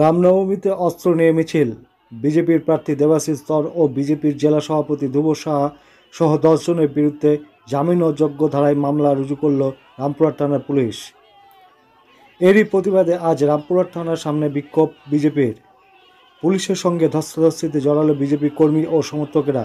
রামনবমীতে অস্ত্র নিয়ে মিছিল। বিজেপির প্রার্থী দেবাশিস ধর ও বিজেপির জেলা সভাপতি ধ্রুব সাহা সহ 10 জনের বিরুদ্ধে জামিন অযোগ্য ধারায় মামলা রুজু করল রামপুরহাট থানার পুলিশ। এরই প্রতিবাদে আজ রামপুরহাট থানার সামনে বিক্ষোভ বিজেপির। পুলিশের সঙ্গে ধস্তাধস্তিতে জড়ালো বিজেপি কর্মী ও সমর্থকেরা।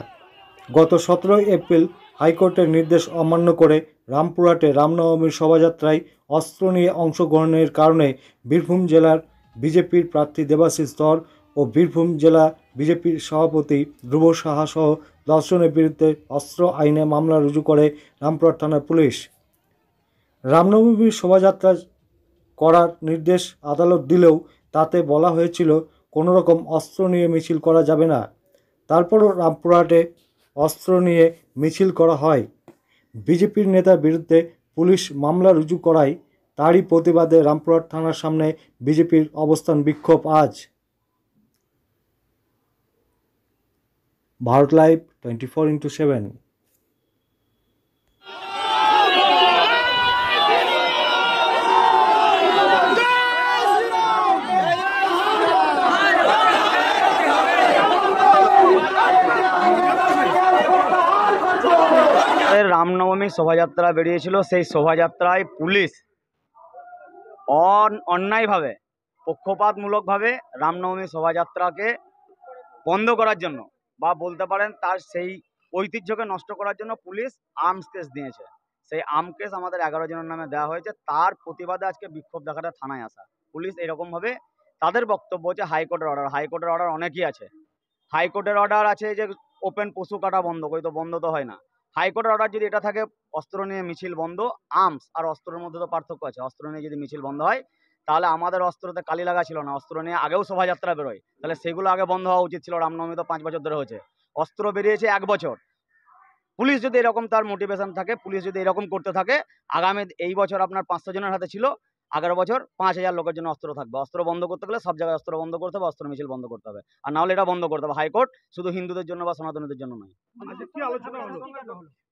গত 17 এপ্রিল হাইকোর্টের নির্দেশ অমান্য করে রামপুরহাটে রামনবমীর শোভাযাত্রায় অস্ত্র নিয়ে অংশগ্রহণের কারণে বীরভূম জেলার বিজেপির প্রার্থী দেবাশিস ধর ও বীরভূম জেলা বিজেপির সভাপতি ধ্রুব সাহা সহ 10 জনের বিরুদ্ধে অস্ত্র আইনে মামলা রুজু করে রামপুরহাট থানার পুলিশ। রামনবমীর শোভাযাত্রা করার নির্দেশ আদালত দিলেও তাতে বলা হয়েছিল কোনো রকম অস্ত্র নিয়ে মিছিল করা যাবে না। তারপরও রামপুরহাটে অস্ত্র নিয়ে মিছিল করা হয়। বিজেপির নেতার বিরুদ্ধে পুলিশ মামলা রুজু করায় তারই প্রতিবাদে রামপুরহাট থানার সামনে বিজেপির অবস্থান বিক্ষোভ আজ। Bharat live 24x7। রামনবমী শোভাযাত্রা বেরিয়েছিল, সেই শোভাযাত্রায় পুলিশ অন্যায়ভাবে পক্ষপাতমূলকভাবে রামনবমী শোভাযাত্রাকে বন্ধ করার জন্য বা বলতে পারেন তার সেই ঐতিহ্যকে নষ্ট করার জন্য পুলিশ আর্মস কেস দিয়েছে। সেই আর্মস কেস আমাদের 11 জনের নামে দেওয়া হয়েছে। তার প্রতিবাদে আজকে বিক্ষোভ দেখাতে থানায় আসা। পুলিশ এরকমভাবে তাদের বক্তব্য হচ্ছে হাইকোর্টের অর্ডার অনেকই আছে। হাইকোর্টের অর্ডার আছে যে ওপেন পশু কাটা বন্ধ করে, তো বন্ধ তো হয় না। হাইকোর্টের অর্ডার যদি এটা থাকে অস্ত্র নিয়ে মিছিল বন্ধ, আর্মস আর অস্ত্রের মধ্যে তো পার্থক্য আছে। অস্ত্র নিয়ে যদি মিছিল বন্ধ হয় তাহলে আমাদের অস্ত্রতে কালি লাগা ছিল না, অস্ত্র নিয়ে আগেও শোভাযাত্রা বেরোয়, তাহলে সেগুলো আগে বন্ধ হওয়া উচিত ছিল। রামনবমী তো 5 বছর ধরে হয়েছে, অস্ত্র বেরিয়েছে 1 বছর। পুলিশ যদি এরকম তার মোটিভেশন থাকে, পুলিশ যদি এরকম করতে থাকে, আগামী এই বছর আপনার 500 জনের হাতে ছিল, আগের বছর 5000 লোকের জন্য অস্ত্র থাকবে। অস্ত্র বন্ধ করতে গেলে সব জায়গায় অস্ত্র বন্ধ করতে হবে, অস্ত্র মিছিল বন্ধ করতে হবে, আর না হলে এটা বন্ধ করতে হবে। হাইকোর্ট শুধু হিন্দুদের জন্য বা সনাতনীদের জন্য নয়।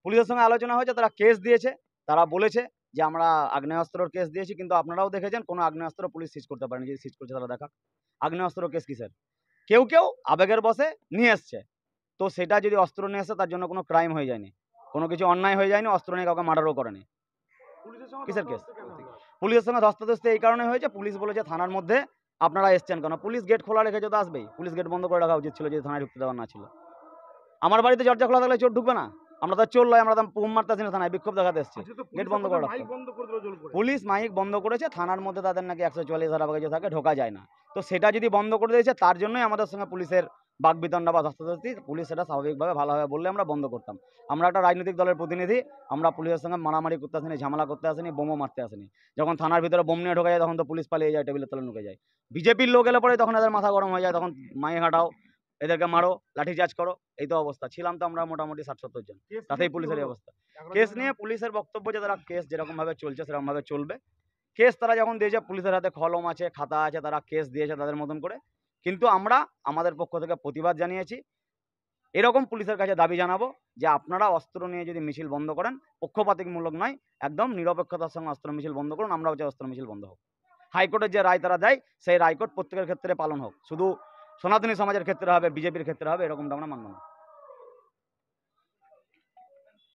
পুলিশের সঙ্গে আলোচনা হয়েছে, তারা কেস দিয়েছে। তারা বলেছে যে আমরা আগ্নেয়াস্ত্রর কেস দিয়েছি, কিন্তু আপনারাও দেখেছেন কোনো আগ্নেয়াস্ত্র পুলিশ সিজ করতে পারেনি। যদি সিজ করছে তারা দেখা, আগ্নেয়াস্ত্র কেস কিসের? কেউ কেউ আবেগের বশে নিয়ে এসছে, তো সেটা যদি অস্ত্র নিয়ে আসে তার জন্য কোনো ক্রাইম হয়ে যায়নি, কোনো কিছু অন্যায় হয়ে যায়নি, অস্ত্র নিয়ে কাউকে মার্ডারও করেনি। কিসের কেস? পুলিশের সঙ্গে ধস্তাধস্তি এই কারণে হয়েছে, পুলিশ বলেছে থানার মধ্যে আপনারা এসছেন কেন? পুলিশ গেট খোলা রেখেছে তো আসবেই, পুলিশ গেট বন্ধ করে রাখা উচিত ছিল যদি থানায় ঢুকতে দেওয়া না ছিল। আমার বাড়িতে দরজা খোলা থাকলে চোর ঢুকবে না? আমরা তো চোর লয়, আমরা তো পুম মারতে আসি না থানায়, বিক্ষোভ দেখাতে এসেছি। গেট বন্ধ করে রাখতে। পুলিশ মাইক বন্ধ করেছে, থানার মধ্যে তাদের নাকি 144 ধারা কিছু থাকে, ঢোকা যায় না। তো সেটা যদি বন্ধ করে দিয়েছে, তার জন্যই আমাদের সঙ্গে পুলিশের বাকবিতণ্ডা বা ধস্তাধস্তি। পুলিশ সেটা স্বাভাবিকভাবে ভালোভাবে বললে আমরা বন্ধ করতাম। আমরা একটা রাজনৈতিক দলের প্রতিনিধি, আমরা পুলিশের সঙ্গে মারামারি করতে আসিনি, ঝামেলা করতে আসিনি, বোমও মারতে আসিনি। যখন থানার ভিতরে বোম নিয়ে ঢোকা যায় তখন তো পুলিশ পালিয়ে যায়, টেবিলের তলে ঢুকে যায়। বিজেপির লোক এলে পরে তখন এদের মাথা গরম হয়ে যায়, তখন মাইক হাঁটাও, এদেরকে মারো, লাঠিচার্জ করো, এই তো অবস্থা। ছিলাম তো আমরা মোটামুটি 60-70 জন, তাতেই পুলিশের এই অবস্থা। কেস নিয়ে পুলিশের বক্তব্য যে তারা কেস যেরকম ভাবে চলছে সেরকম ভাবে চলবে। কেস তারা যখন দিয়েছে, পুলিশের হাতে কলম আছে, খাতা আছে, তারা কেস দিয়েছে তাদের মতন করে। কিন্তু আমরা আমাদের পক্ষ থেকে প্রতিবাদ জানিয়েছি, এরকম পুলিশের কাছে দাবি জানাবো যে আপনারা অস্ত্র নিয়ে যদি মিছিল বন্ধ করেন, পক্ষপাতিমূলক নয়, একদম নিরপেক্ষতার সঙ্গে অস্ত্র মিছিল বন্ধ করুন। আমরাও চাই অস্ত্র মিছিল বন্ধ হোক। হাইকোর্টের যে রায় তারা দেয় সেই রায়কোর্ট প্রত্যেকের ক্ষেত্রে পালন হোক, শুধু সনাতনী সমাজের ক্ষেত্রে হবে, বিজেপির ক্ষেত্রে হবে এরকমটা আমরা মানব না।